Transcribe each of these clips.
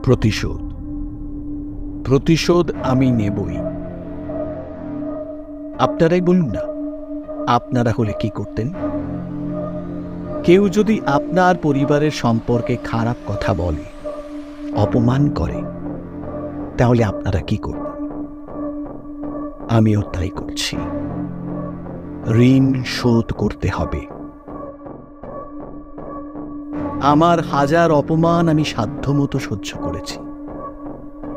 প্রতিশোধ প্রতিশোধ আমি নেবই। আপনারাই বলুন না, আপনারা হলে কি করতেন? কেউ যদি আপনার পরিবারের সম্পর্কে খারাপ কথা বলে, অপমান করে, তাহলে আপনারা কি করতেন? আমিও তাই করছি। ঋণ শোধ করতে হবে। আমার হাজার অপমান আমি সাধ্যমতো সহ্য করেছি,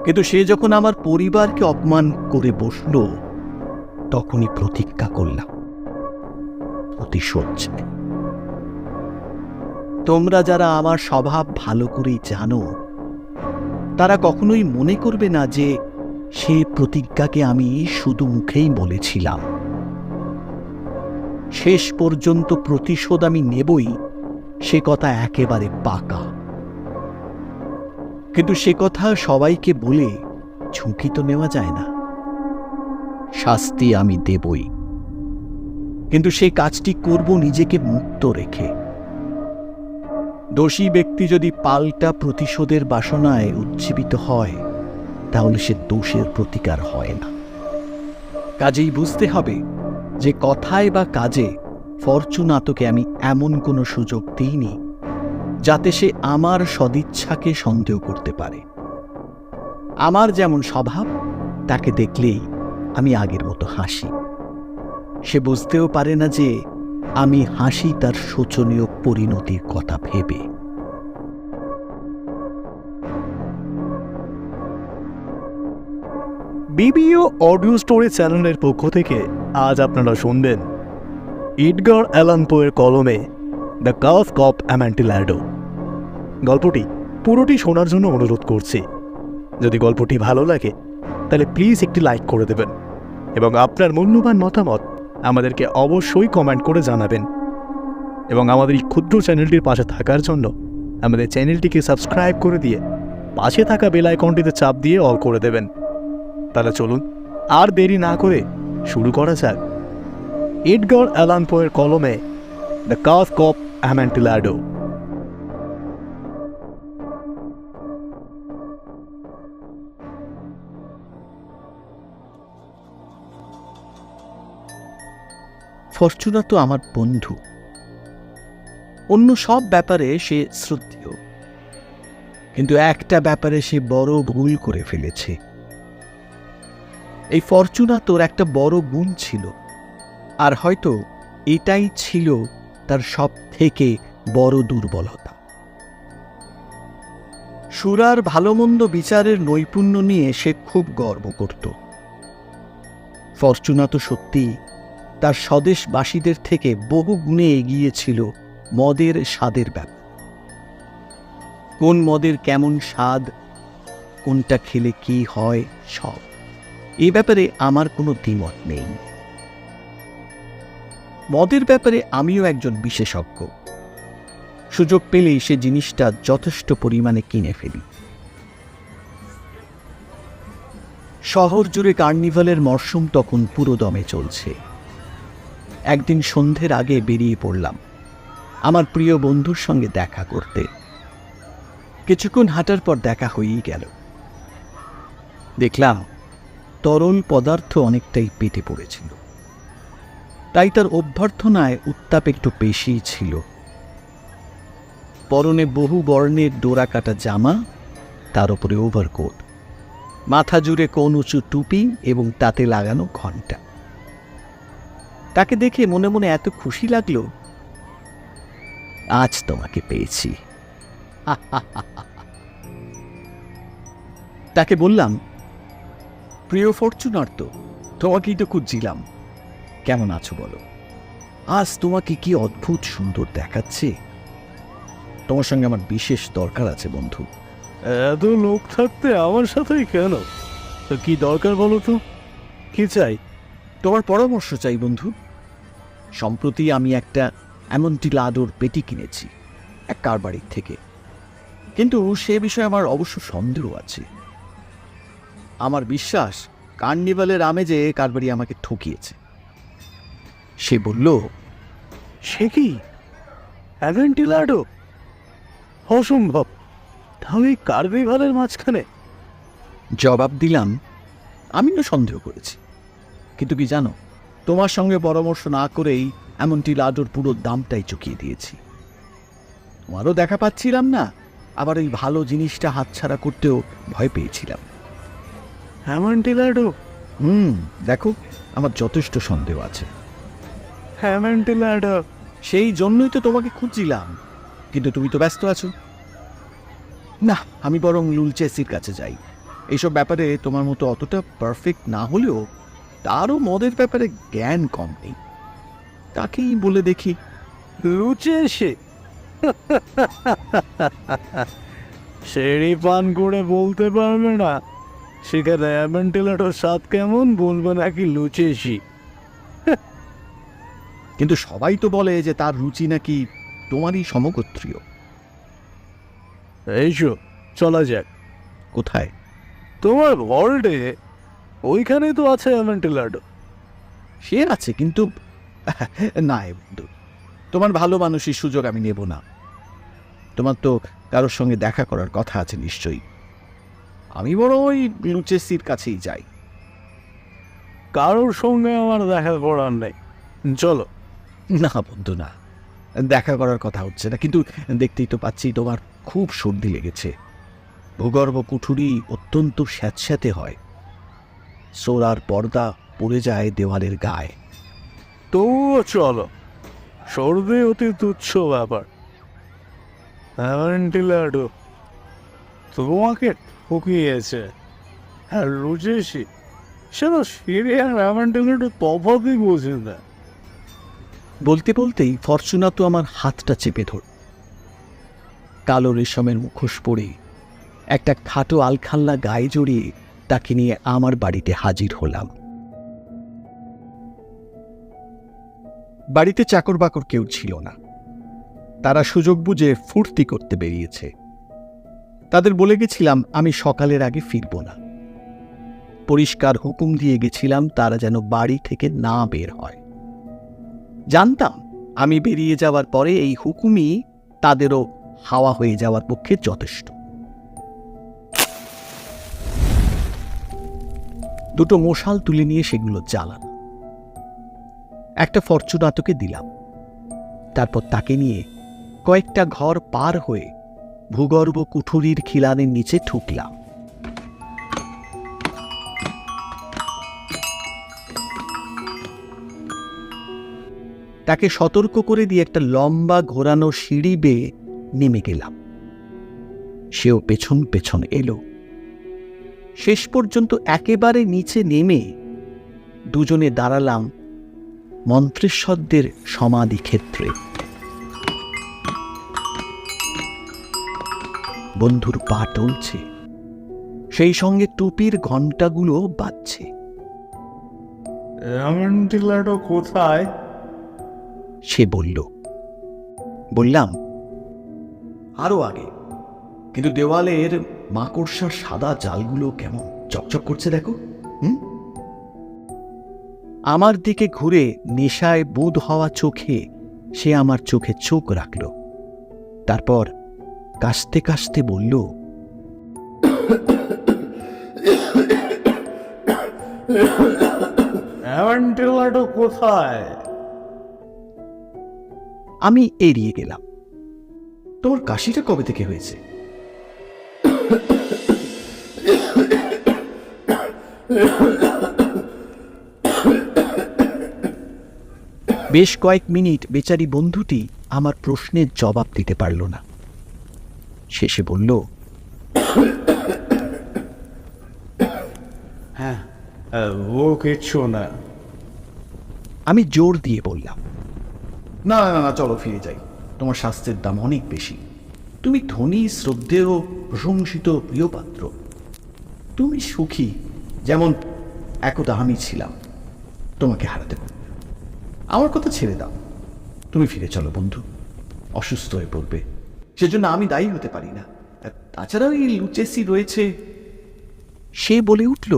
কিন্তু সে যখন আমার পরিবারকে অপমান করে বসল, তখনই প্রতিজ্ঞা করলাম প্রতিশোধ চাই। তোমরা যারা আমার স্বভাব ভালো করেই জানো, তারা কখনোই মনে করবে না যে সে প্রতিজ্ঞাকে আমি শুধু মুখেই বলেছিলাম। শেষ পর্যন্ত প্রতিশোধ আমি নেবই, সে কথা একেবারে পাকা। কিন্তু সে কথা সবাইকে বলে ঝুঁকি তো নেওয়া যায় না। শাস্তি আমি দেবই, কিন্তু সেই কাজটি করব নিজেকে মুক্ত রেখে। দোষী ব্যক্তি যদি পাল্টা প্রতিশোধের বাসনায় উজ্জীবিত হয়, তাহলে সে দোষের প্রতিকার হয় না। কাজেই বুঝতে হবে যে কথায় বা কাজে ফরচুনাতোকে আমি এমন কোনো সুযোগ দিইনি যাতে সে আমার সদিচ্ছাকে সন্দেহ করতে পারে। আমার যেমন স্বভাব, তাকে দেখলেই আমি আগের মতো হাসি। সে বুঝতেও পারে না যে আমি হাসি তার শোচনীয় পরিণতির কথা ভেবে। বিবিও অডিও স্টোরি চ্যানেলের পক্ষ থেকে আজ আপনারা শুনবেন এডগার অ্যালান পোয়ের কলমে দ্য কাস্ক অফ অ্যামন্টিল্যাডো। গল্পটি পুরোটি শোনার জন্য অনুরোধ করছি। যদি গল্পটি ভালো লাগে তাহলে প্লিজ একটি লাইক করে দেবেন এবং আপনার মূল্যবান মতামত আমাদেরকে অবশ্যই কমেন্ট করে জানাবেন। এবং আমাদের এই ক্ষুদ্র চ্যানেলটির পাশে থাকার জন্য আমাদের চ্যানেলটিকে সাবস্ক্রাইব করে দিয়ে পাশে থাকা বেল আইকনটিতে চাপ দিয়ে অল করে দেবেন। তাহলে চলুন আর দেরি না করে শুরু করা যাক এডগার অ্যালান পোয়ের কলমে দ্য কাস্ক অফ অ্যামন্টিল্যাডো। ফরচুনাতো আমার বন্ধু। অন্য সব ব্যাপারে সে শ্রদ্ধেয়, কিন্তু একটা ব্যাপারে সে বড় ভুল করে ফেলেছে। এই ফরচুনাতোর একটা বড় গুণ ছিল, আর হয়তো এটাই ছিল তার সব থেকে বড় দুর্বলতা। সুরার ভালো মন্দ বিচারের নৈপুণ্য নিয়ে সে খুব গর্ব করত। ফরচুনাতো সত্যি তার স্বদেশবাসীদের থেকে বহু গুণে এগিয়ে ছিল মদের স্বাদের ব্যাপার। কোন মদের কেমন স্বাদ, কোনটা খেলে কি হয়, সব এই ব্যাপারে আমার কোনো দ্বিমত নেই। মদের ব্যাপারে আমিও একজন বিশেষজ্ঞ। সুযোগ পেলেই সে জিনিসটা যথেষ্ট পরিমাণে কিনে ফেলি। শহর জুড়ে কার্নিভালের মরশুম তখন পুরো দমে চলছে। একদিন সন্ধ্যের আগে বেরিয়ে পড়লাম আমার প্রিয় বন্ধুর সঙ্গে দেখা করতে। কিছুক্ষণ হাঁটার পর দেখা হয়েই গেল। দেখলাম তরল পদার্থ অনেকটাই পেটে পড়েছিল, তাই তার অভ্যর্থনায় উত্তাপ একটু বেশিই ছিল। পরনে বহু বর্ণের ডোরা কাটা জামা, তার উপরে ওভারকোট, মাথা জুড়ে কোন উঁচু টুপি এবং তাতে লাগানো ঘণ্টা। তাকে দেখে মনে মনে এত খুশি লাগলো, আজ তোমাকে পেয়েছি। তাকে বললাম, প্রিয় ফরচুনাতো, তোমাকেই তো খুঁজছিলাম, কেমন আছো বলো? আজ তোমাকে কি অদ্ভুত সুন্দর দেখাচ্ছে। তোমার সঙ্গে আমার বিশেষ দরকার আছে বন্ধু। এত লোক থাকতে আমার সাথেই কেন? তো কি দরকার বলো তো, কি চাই? তোমার পরামর্শ চাই বন্ধু। সম্প্রতি আমি একটা অ্যামন্টিল্যাডোর পেটি কিনেছি এক কারবারির থেকে, কিন্তু সে বিষয়ে আমার অবশ্য সন্দেহ আছে। আমার বিশ্বাস কার্নিভালের আমেজে কারবারি আমাকে ঠকিয়েছে। সে বলল, সে কি অ্যামেন্টিলাডো? অসম্ভব! তাহলে এই কার্নিভালের মাঝখানে? জবাব দিলাম, আমিও সন্দেহ করেছি, কিন্তু কি জানো, তোমার সঙ্গে পরামর্শ না করেই অ্যামন্টিলাডোর পুরো দামটাই চুকিয়ে দিয়েছি। তোমারও দেখা পাচ্ছিলাম না, আবার এই ভালো জিনিসটা হাতছাড়া করতেও ভয় পেয়েছিলাম। অ্যামেন্টিলাডো? দেখো, আমার যথেষ্ট সন্দেহ আছে। অ্যামেন্টিলাডো? সেই জন্যই তো তোমাকে খুঁজছিলাম, কিন্তু তুমি তো ব্যস্ত আছো। না, আমি বরং লুলচেসির কাছে যাই। এইসব ব্যাপারে তোমার মতো অতটা পারফেক্ট না হলেও তারও মদের ব্যাপারে জ্ঞান কম নেই। তাকেই বলে দেখি। লুচেসি? সেরি পান করে বলতে পারবে না সেখানে অ্যামেন্টিলাডোর স্বাদ কেমন, বলবে নাকি লুচেসি? কিন্তু সবাই তো বলে যে তার রুচি নাকি তোমারই সমগোত্রীয়। এইসো, চলা যাক। কোথায়? তোমার ওয়ার্ল্ডে, ওইখানে তো আছে অ্যামেন্টিলাডো। সে আছে, কিন্তু না বন্ধু, তোমার ভালো মানুষের সুযোগ আমি নেব না। তোমার তো কারোর সঙ্গে দেখা করার কথা আছে নিশ্চয়ই। আমি বড় ওই লুচেসির কাছেই যাই। কারোর সঙ্গে আমার দেখা করার নেই, চলো। না বন্ধু, না, দেখা করার কথা হচ্ছে না, কিন্তু দেখতেই তো পাচ্ছি তোমার খুব সর্দি লেগেছে। ভূগর্ভ কুঠুরি অত্যন্ত স্যাঁতস্যাঁতে হয়, সোরার পর্দা পড়ে যায় দেওয়ালের গায়ে। তবুও চলো, সর্দি অতি তুচ্ছ ব্যাপার। অ্যামেন্টিলাডো তোমাকে ঠকিয়েছে, হ্যাঁ লুচেসি সে তো সিরি আর অ্যামেন্টিলাডো তফাতই বোঝে না। বলতে বলতেই ফরচুনাতো আমার হাতটা চেপে ধর। কালো রেশমের মুখোশ পরে একটা খাটো আলখাল্লা গায়ে জড়িয়ে তাকে নিয়ে আমার বাড়িতে হাজির হলাম। বাড়িতে চাকর বাকর কেউ ছিল না, তারা সুযোগ বুঝে ফুর্তি করতে বেরিয়েছে। তাদের বলে গেছিলাম আমি সকালের আগে ফিরব না। পরিষ্কার হুকুম দিয়ে গেছিলাম তারা যেন বাড়ি থেকে না বের হয়। জানতাম আমি বেরিয়ে যাওয়ার পরে এই হুকুমই তাদেরও হাওয়া হয়ে যাওয়ার পক্ষে যথেষ্ট। দুটো মশাল তুলে নিয়ে সেগুলো জ্বালান। একটা ফরচুনাতোকে দিলাম, তারপর তাকে নিয়ে কয়েকটা ঘর পার হয়ে ভূগর্ভ কুঠুরির খিলানের নিচে ঠুকলাম। তাকে সতর্ক করে দিয়ে একটা লম্বা ঘোরানো সিঁড়ি বেয়ে নেমে গেলাম। সেও পেছন পেছন এলো। শেষ পর্যন্ত একেবারে নিচে নেমে দুজনে দাঁড়ালাম মন্ত্রেশ্বরদের সমাধি ক্ষেত্রে। বন্ধুর পা টলছে, সেই সঙ্গে টুপির ঘণ্টাগুলো বাজছে। অ্যামেন্টিলাডো কোথায়? সে বলল। বললাম, আরো আগে, কিন্তু দেওয়ালের মাকড়সার সাদা জালগুলো কেমন চকচক করছে দেখো। আমার দিকে ঘুরে নেশায় বুঁদ হওয়া চোখে সে আমার চোখে চোখ রাখল। তারপর কাশতে কাশতে বলল, অ্যামেন্টিলাডো কোথায়? আমি এড়িয়ে গেলাম। তোমার কাশিটা কবে থেকে হয়েছে? বেশ কয়েক মিনিট বেচারি বন্ধুটি আমার প্রশ্নের জবাব দিতে পারল না। শেষে বলল, হ্যাঁ, ও কিচ্ছু না। আমি জোর দিয়ে বললাম, না না না, চলো ফিরে যাই। তোমার স্বাস্থ্যের দাম অনেক বেশি। তুমি ধনী, শ্রদ্ধেয়, প্রশংসিত প্রিয়পাত্র। তুমি সুখী যেমন একদা আমি ছিলাম। তোমাকে হারাতে পারব। আমার কথা ছেড়ে দাও, তুমি ফিরে চলো বন্ধু। অসুস্থ হয়ে পড়বে, সেজন্য আমি দায়ী হতে পারি না। তাছাড়াও এই লুচেসি রয়েছে। সে বলে উঠল,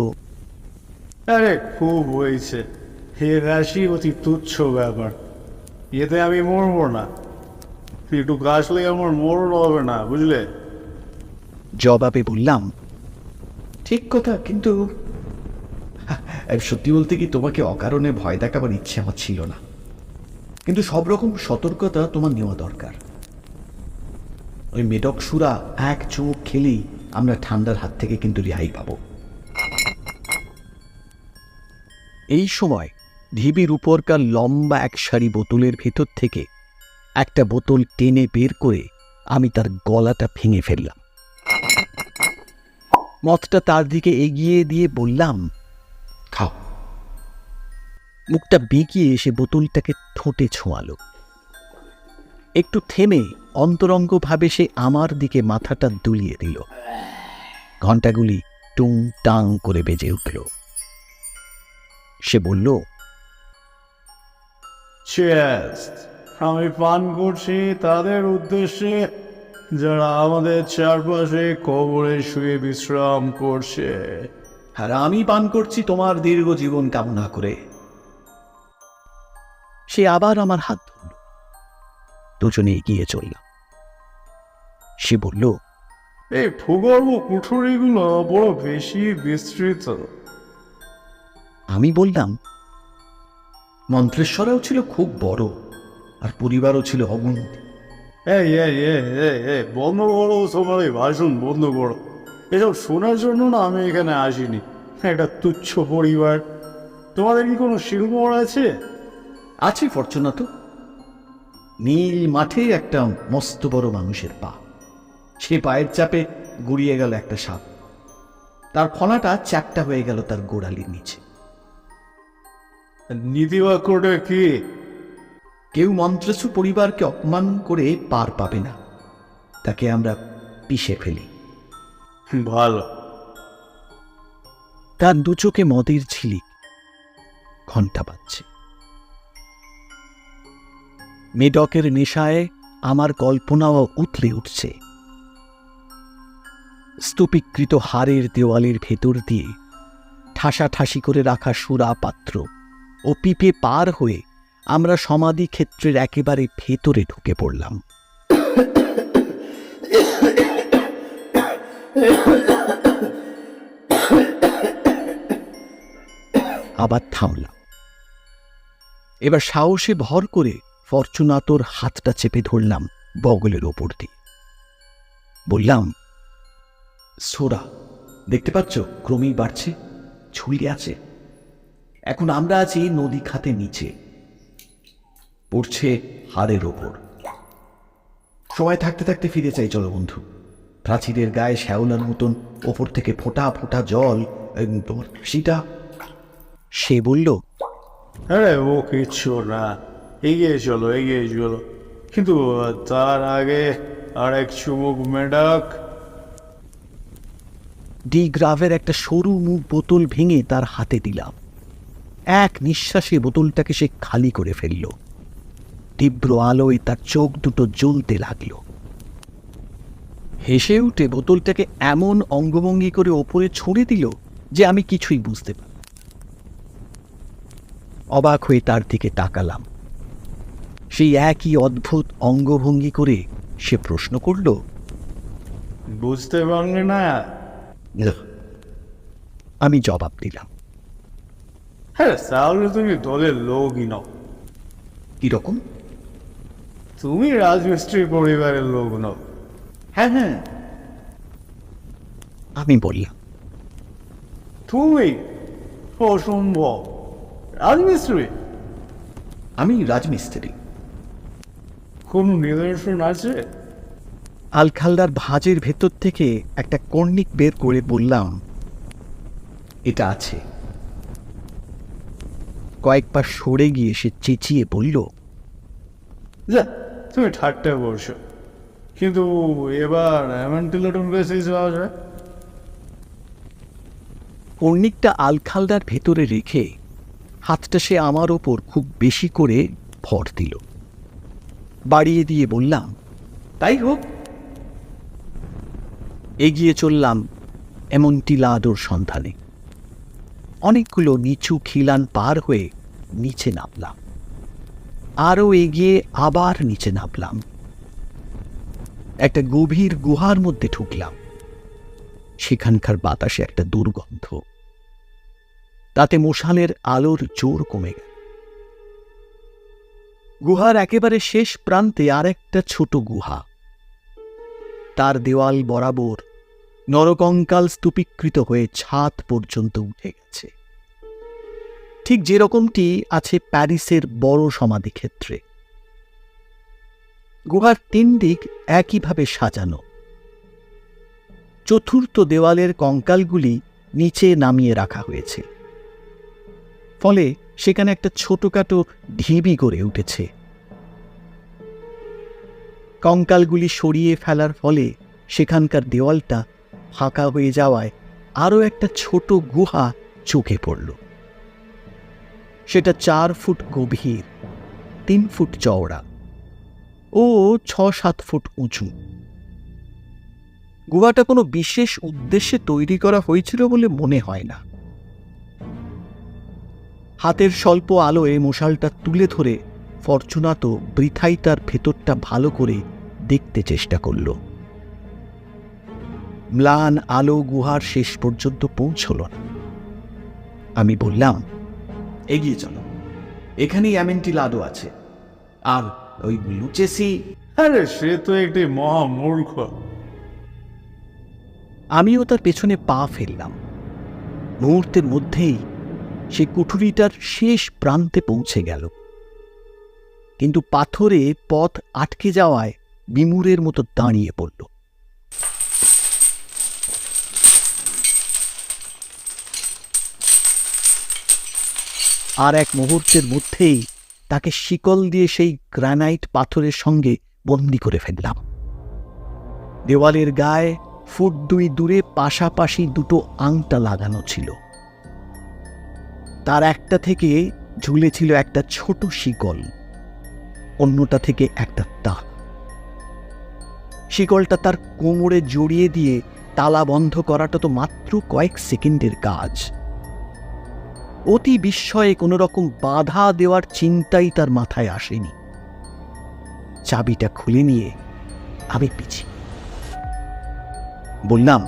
আরে খুব হয়েছে, হে রাশি অতি তুচ্ছ ব্যাপার, এতে আমি মরবো না। তুই একটু কাশলে আমার মরণ হবে না, বুঝলে? জবাবে বললাম, ঠিক কথা, কিন্তু সত্যি বলতে কি তোমাকে অকারণে ভয় দেখাবার ইচ্ছে আমার ছিল না, কিন্তু সব রকম সতর্কতা তোমার নেওয়া দরকার। ওই মেডক সুরা এক চুমুক খেলেই আমরা ঠান্ডার হাত থেকে কিন্তু রেহাই পাব। এই সময় ঢিবির উপরকার লম্বা এক সারি বোতলের ভেতর থেকে একটা বোতল টেনে বের করে আমি তার গলাটা ভেঙে ফেললাম। মদটা তার দিকে এগিয়ে দিয়ে বললাম, খাও। মুখটা বেঁকিয়ে এসে বোতলটাকে ঠোঁটে ছোঁয়ালো। একটু থেমে অন্তরঙ্গভাবে সে আমার দিকে মাথাটা দুলিয়ে দিল। ঘণ্টাগুলি টুং টাং করে বেজে উঠল। সে বলল, Cheers! আমি পান করছি তাদের উদ্দেশ্যে যারা আমাদের চারপাশে কবরে শুয়ে বিশ্রাম করছে। আর আমি পান করছি তোমার দীর্ঘ জীবন কামনা করে। সে আবার আমার হাত ধরল। দুজনে এগিয়ে চললাম। সে বলল, এই ভূগর্ভ কুঠুরিগুলো বড় বেশি বিস্তৃত। আমি বললাম, মন্ত্রেশ্বরাও ছিল খুব বড়, আর পরিবারও ছিল অগুন্তি। এই এই এই এই এই বন্ধ করো তোমার এই ভাষণ, বন্ধ করো। এসব শোনার জন্য না আমি এখানে আসিনি। একটা তুচ্ছ পরিবার। তোমাদের কি কোনো শিল্পর আছে? আছে ফরচুনাত। নীল মাঠে একটা মস্ত বড় মানুষের পা। সে পায়ের চাপে গুড়িয়ে গেল একটা সাপ। তার ফনাটা চ্যাপ্টা হয়ে গেল তার গোড়ালির নিচে। নীতিবাক্যটা কি? কেউ মন্ত্রেশু পরিবারকে অপমান করে পার পাবে না, তাকে আমরা পিষে ফেলি। ভালো। তার দু চোখে মদের ঝিলিক। ঘণ্টা বাজছে। মেডকের নেশায় আমার কল্পনাও উথলে উঠছে। স্তূপীকৃত হাড়ের দেওয়ালের ভেতর দিয়ে ঠাসাঠাসি করে রাখা সুরা পাত্র ও পিপে পার হয়ে আমরা সমাধি ক্ষেত্রের একেবারে ভেতরে ঢুকে পড়লাম। আবার থামলাম। এবার সাহসে ভর করে ফরচুনাতোর হাতটা চেপে ধরলাম বগলের ওপর দিয়ে। বললাম, সোরা দেখতে পাচ্ছ ক্রমেই বাড়ছে, ছুঁয়ে আছে। এখন আমরা আছি নদী খাতে নিচে, পড়ছে হাড়ের ওপর। সময় থাকতে থাকতে ফিরে চাই, চলো বন্ধু। প্রাচীরের গায়ে শ্যাওলার মতন ওপর থেকে ফোঁটা ফোঁটা জল তোমার হাসিটা। সে বলল, আরে ও কিচ্ছু না, এগিয়ে চলো এগিয়ে চলো। কিন্তু তার আগে আর এক চুমুক মেডাক। ডি গ্রাভের একটা সরু মুখ বোতল ভেঙে তার হাতে দিলাম। এক নিঃশ্বাসে বোতলটাকে সে খালি করে ফেলল। তীব্র আলোয় তার চোখ দুটো জ্বলতে লাগল। হেসে উঠে বোতলটাকে এমন অঙ্গভঙ্গি করে ওপরে ছুঁড়ে দিল যে আমি কিছুই বুঝতে পারি। অবাক হয়ে তার দিকে তাকালাম। সেই একই অদ্ভুত অঙ্গভঙ্গি করে সে প্রশ্ন করল, বুঝতে পারলে না? আমি জবাব দিলাম, হ্যাঁ, তাহলে তুমি দলের লোকই নও। কিরকম? তুমি রাজমিস্ত্রি পরিবারের লোক নও। হ্যাঁ হ্যাঁ, আমি বললাম। তুমি অসম্ভব। রাজমিস্ত্রি? আমি রাজমিস্ত্রি। কোন নিদর্শন আছে? আলখাল্লার ভাঁজের ভেতর থেকে একটা কর্নিক বের করে বললাম, এটা আছে। কয়েকবার সরে গিয়ে সে চেঁচিয়ে বলল, যা, তুমি ঠাট্টা করছো। কিন্তু এবার অ্যামান্টিলেটন কাছে যাওয়া যায়। কর্নিকটা আলখাল্লার ভেতরে রেখে হাতটা সে আমার ওপর খুব বেশি করে ভর দিল। বাড়িয়ে দিয়ে বললাম, তাই হোক। এগিয়ে চললাম এমনটিলাডোর সন্ধানে। অনেকগুলো নিচু খিলান পার হয়ে নিচে নামলাম, আরও এগিয়ে আবার নিচে নামলাম। একটা গভীর গুহার মধ্যে ঢুকলাম। সেখানকার বাতাসে একটা দুর্গন্ধ, তাতে মশালের আলোর জোর কমে গেল। গুহার একেবারে শেষ প্রান্তে আর একটা ছোট গুহা, তার দেওয়াল বরাবর নরকঙ্কাল স্তূপীকৃত হয়ে ছাদ পর্যন্ত উঠে গেছে, ঠিক যেরকমটি আছে প্যারিসের বড় সমাধিক্ষেত্রে। গুহার 3 দিক একইভাবে সাজানো। চতুর্থ দেওয়ালের কঙ্কালগুলি নিচে নামিয়ে রাখা হয়েছে, ফলে সেখানে একটা ছোটখাটো ঢিবি গড়ে উঠেছে। কঙ্কালগুলি সরিয়ে ফেলার ফলে সেখানকার দেওয়ালটা ফাঁকা হয়ে যাওয়ায় আরও একটা ছোট গুহা চোখে পড়ল। সেটা 4 ফুট গভীর, 3 ফুট চওড়া ও 6-7 ফুট উঁচু। গুহাটা কোনো বিশেষ উদ্দেশ্যে তৈরি করা হয়েছিল বলে মনে হয় না। হাতের স্বল্প আলোয় মশালটা তুলে ধরে ফরচুনাতো বৃথাই তার ভেতরটা ভালো করে দেখতে চেষ্টা করল। ম্লান আলো গুহার শেষ পর্যন্ত পৌঁছল না। আমি বললাম, এগিয়ে চলো, এখানেই অ্যামেন্টিলাডো আছে, আর ওই লুচেসি। আরে সে তো একটি মহামূর্খ। আমিও তার পেছনে পা ফেললাম। মুহূর্তের মধ্যেই সে কুঠুরিটার শেষ প্রান্তে পৌঁছে গেল, কিন্তু পাথরে পথ আটকে যাওয়ায় বিমূঢ়ের মতো দাঁড়িয়ে পড়ল। আর এক মুহূর্তের মধ্যেই তাকে শিকল দিয়ে সেই গ্রানাইট পাথরের সঙ্গে বন্দি করে ফেললাম। দেওয়ালের গায়ে 2 ফুট দূরে পাশাপাশি 2টো আংটা লাগানো ছিল। তার একটা থেকে ঝুলেছিল একটা ছোট শিকল, অন্যটা থেকে একটা তালা। শিকলটা তার কোমরে জড়িয়ে দিয়ে তালা বন্ধ করাটা তো মাত্র কয়েক সেকেন্ডের কাজ। অতি বিস্ময়ে কোনো রকম বাধা দেওয়ার চিন্তাই তার মাথায় আসেনি। চাবিটা খুলে নিয়ে আমি পিছিয়ে বললাম,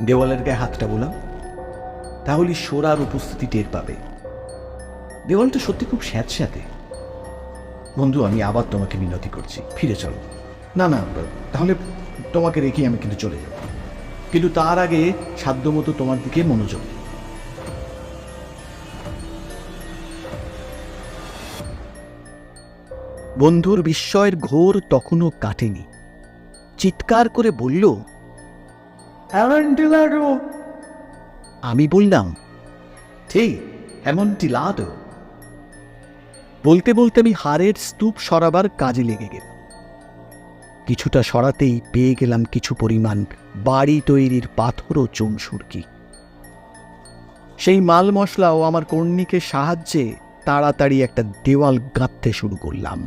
দেওয়ালের গায়ে হাতটা বোলাম, তাহলে সোরার উপস্থিতি টের পাবে। দেওয়ালটা সত্যি খুব স্যাঁতস্যাঁতে। বন্ধু, আমি আবার তোমাকে মিনতি করছি, ফিরে চলো। না না, তাহলে তোমাকে রেখে আমি কিন্তু চলে যাব, কিন্তু তার আগে সাধ্যমতো তোমার দিকে মনোযোগ। বন্ধুর বিস্ময়ের ঘোর তখনও কাটেনি। চিৎকার করে বলল, অ্যামেন্টিলাডো। আমি বললাম, ঠিক অ্যামেন্টিলাডো। বলতে বলতে আমি হাড়ের স্তূপ সরাবার কাজে লেগে গেলাম। কিছুটা সরাতেই পেয়ে গেলাম কিছু পরিমাণ বাড়ি তৈরির পাথর ও চুনসুরকি। সেই মাল মশলা ও আমার কর্ণিকের সাহায্যে তাড়াতাড়ি একটা দেওয়াল গাঁথতে শুরু করলাম।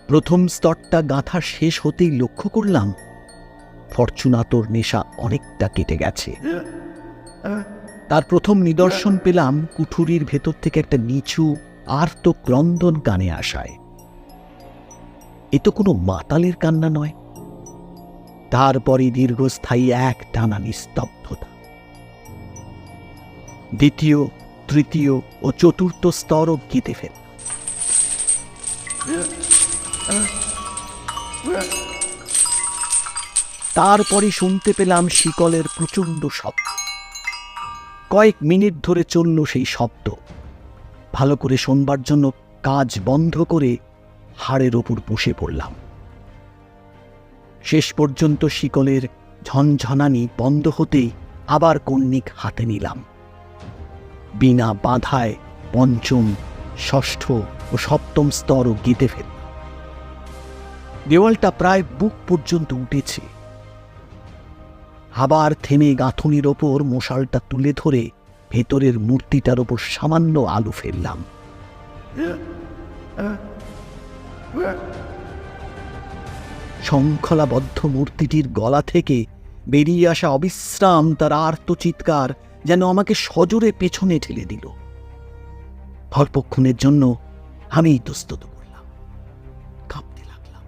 প্রথম স্তরটা গাঁথা শেষ হতেই লক্ষ্য করলাম ফরচুনাতোর নেশা অনেকটা কেটে গেছে। তার প্রথম নিদর্শন পেলাম কুঠুরির ভেতর থেকে একটা নিচু আর্ত ক্রন্দন কানে আসায়। এ তো কোনো মাতালের কান্না নয়। তারপরই দীর্ঘস্থায়ী এক টানা নিস্তব্ধতা। দ্বিতীয়, তৃতীয় ও চতুর্থ স্তরও গেঁথে ফেল। তারপরে শুনতে পেলাম শিকলের প্রচণ্ড শব্দ। কয়েক মিনিট ধরে চলল সেই শব্দ। ভালো করে শোনবার জন্য কাজ বন্ধ করে হাড়ের ওপর বসে পড়লাম। ষেষ পর্যন্ত শিকলের ঝনঝনানি বন্ধ হতেই আবার কর্ণিক হাতে নিলাম। বিনা বাধায় পঞ্চম, ষষ্ঠ ও সপ্তম স্তরও গেঁথে ফেললাম। দেওয়ালটা প্রায় বুক পর্যন্ত উঠেছে। আবার থেমে গাঁথুনির ওপর মশালটা তুলে ধরে ভেতরের মূর্তিটার ওপর সামান্য আলো ফেললাম। শৃঙ্খলাবদ্ধ মূর্তিটির গলা থেকে বেরিয়ে আসা অবিশ্রাম তার আর্ত চিৎকার যেন আমাকে সজোরে পেছনে ঠেলে দিল। অল্পক্ষণের জন্য আমি ইতস্তত করলাম, কাঁপতে লাগলাম।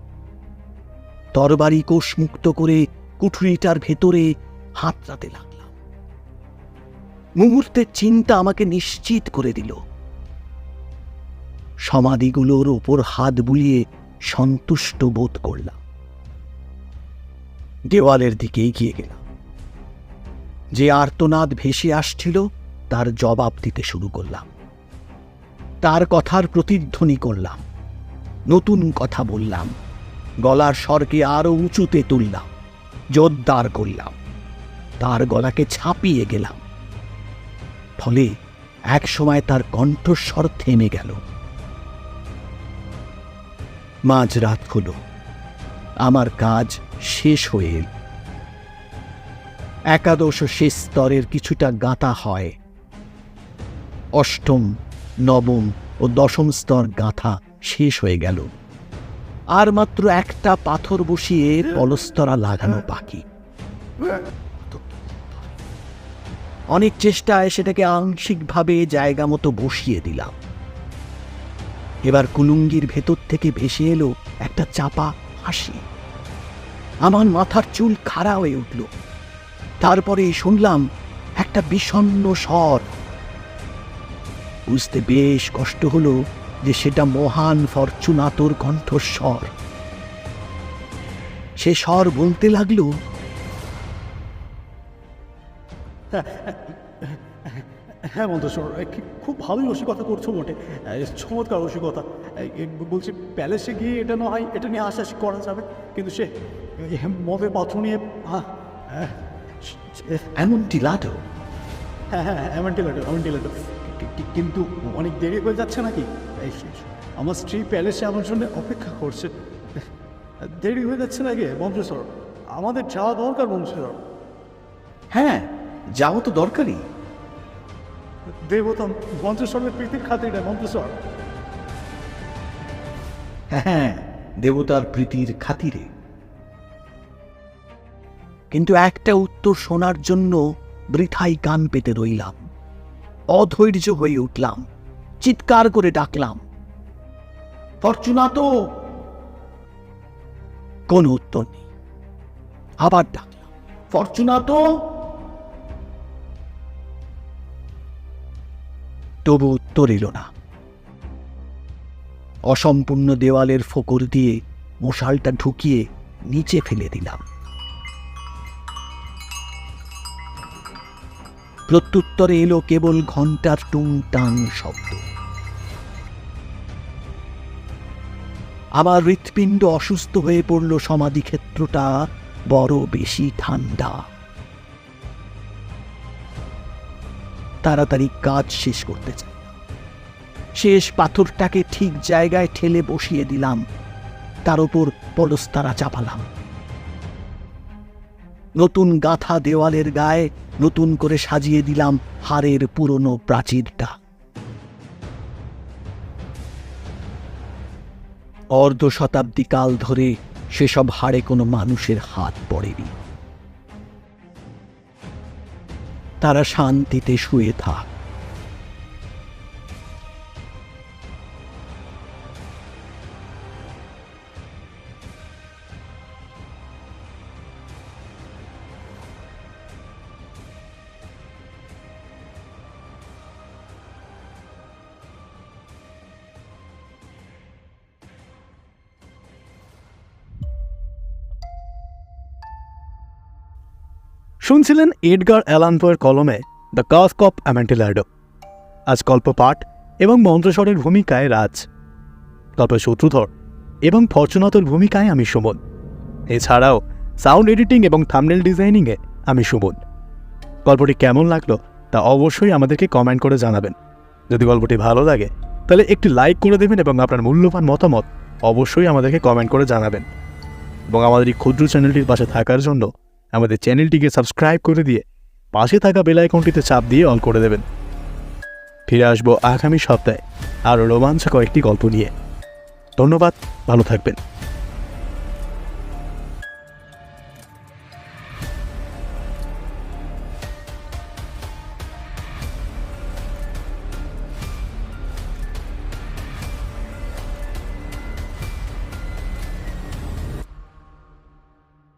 তরবারি কোষমুক্ত করে কুঠুরিটার ভেতরে হাতড়াতে লাগলাম। মুহূর্তের চিন্তা আমাকে নিশ্চিত করে দিল। সমাধিগুলোর ওপর হাত বুলিয়ে সন্তুষ্ট বোধ করলাম। দেওয়ালের দিকে এগিয়ে গেলাম। যে আর্তনাদ ভেসে আসছিল তার জবাব দিতে শুরু করলাম। তার কথার প্রতিধ্বনি করলাম, নতুন কথা বললাম, গলার স্বরকে আরো উঁচুতে তুললাম, জোরদার করলাম, তার গলাকে ছাপিয়ে গেলাম। ফলে এক সময় তার কণ্ঠস্বর থেমে গেল। মাঝরাত হল, আমার কাজ শেষ হয়ে এল। একাদশ শেষ স্তরের কিছুটা গাঁথা হয়। অষ্টম, নবম ও দশম স্তর গাঁথা শেষ হয়ে গেল। আর মাত্র একটা পাথর বসিয়ে পলস্তরা লাগানো বাকি। অনেক চেষ্টায় সেটাকে আংশিকভাবে জায়গা মতো বসিয়ে দিলাম। এবার কুলুঙ্গির ভেতর থেকে ভেসে এলো একটা চাপা হাসি। আমার মাথার চুল খাড়া হয়ে উঠল। তারপরে শুনলাম একটা বিষণ্ণ স্বর। বুঝতে বেশ কষ্ট হলো যে সেটা মহান ফরচুনাতোর কণ্ঠস্বর। সে স্বর বলতে লাগলো, হ্যাঁ মন্তেশ্বর, খুব ভালোই রসিকতা করছো বটে, চমৎকার রসিকতা। বলছি প্যালেসে গিয়ে এটা না হয় এটা নিয়ে আশ্বাস করা যাবে, কিন্তু সে মদের পাত্র নিয়ে এমনটি লাটো? হ্যাঁ হ্যাঁ এমনটি লাটো, কিন্তু অনেক দেরি হয়ে যাচ্ছে নাকি? আমার স্ত্রী প্যালেসে আমার জন্য অপেক্ষা করছে। দেরি হয়ে যাচ্ছে নাকি মন্তেশ্বর? আমাদের যাওয়া দরকার মন্তেশ্বর। হ্যাঁ, যাও তো দরকারি। দেবতা মন্তেশ্বরের প্রীতির খাতিরে মন্তেশ্বর। হ্যাঁ, দেবতার প্রীতির খাতিরে। কিন্তু একটা উত্তর শোনার জন্য বৃথাই কান পেতে রইলাম। অধৈর্য হয়ে উঠলাম, চিৎকার করে ডাকলাম, ফরচুনাতো! কোনো উত্তর নেই। আবার ডাকলাম, ফরচুনাতো! তবু উত্তর এলো না। অসম্পূর্ণ দেওয়ালের ফোকর দিয়ে মশালটা ঢুকিয়ে নিচে ফেলে দিলাম। প্রত্যুত্তরে এলো কেবল ঘণ্টার টুংটাং শব্দ। আমার হৃৎপিণ্ড অসুস্থ হয়ে পড়ল। সমাধিক্ষেত্রটা বড় বেশি ঠান্ডা। তাড়াতাড়ি কাজ শেষ করতে চাই। শেষ পাথরটাকে ঠিক জায়গায় ঠেলে বসিয়ে দিলাম, তার উপর পলস্তারা চাপালাম। নতুন গাঁথা দেওয়ালের গায়ে নতুন করে সাজিয়ে দিলাম হাড়ের পুরনো প্রাচীরটা। অর্ধ শতাব্দী কাল ধরে সেসব হাড়ে কোনো মানুষের হাত পড়েনি। তারা শান্তিতে শুয়ে থাক। শুনছিলেন এডগার অ্যালান পোয়ের কলমে দ্য কাস্ক অফ অ্যামেন্টিলাডো। আজ গল্প পাঠ এবং মন্ত্রস্বরের ভূমিকায় রাজ, গল্পের সূত্রধর এবং ফরচুনাতোর ভূমিকায় আমি সুমন। এছাড়াও সাউন্ড এডিটিং এবং থাম্বনেল ডিজাইনিংয়ে আমি সুমন। গল্পটি কেমন লাগলো তা অবশ্যই আমাদেরকে কমেন্ট করে জানাবেন। যদি গল্পটি ভালো লাগে তাহলে একটি লাইক করে দেবেন এবং আপনার মূল্যবান মতামত অবশ্যই আমাদেরকে কমেন্ট করে জানাবেন। এবং আমাদের এই ক্ষুদ্র চ্যানেলটির পাশে থাকার জন্য আমাদের চ্যানেলটিকে সাবস্ক্রাইব করে দিয়ে পাশে থাকা বেল আইকনটিতে চাপ দিয়ে অন করে দেবেন। ফিরে আসবো আগামী সপ্তাহে আরও রোমাঞ্চকর একটি গল্প নিয়ে। ধন্যবাদ, ভালো থাকবেন।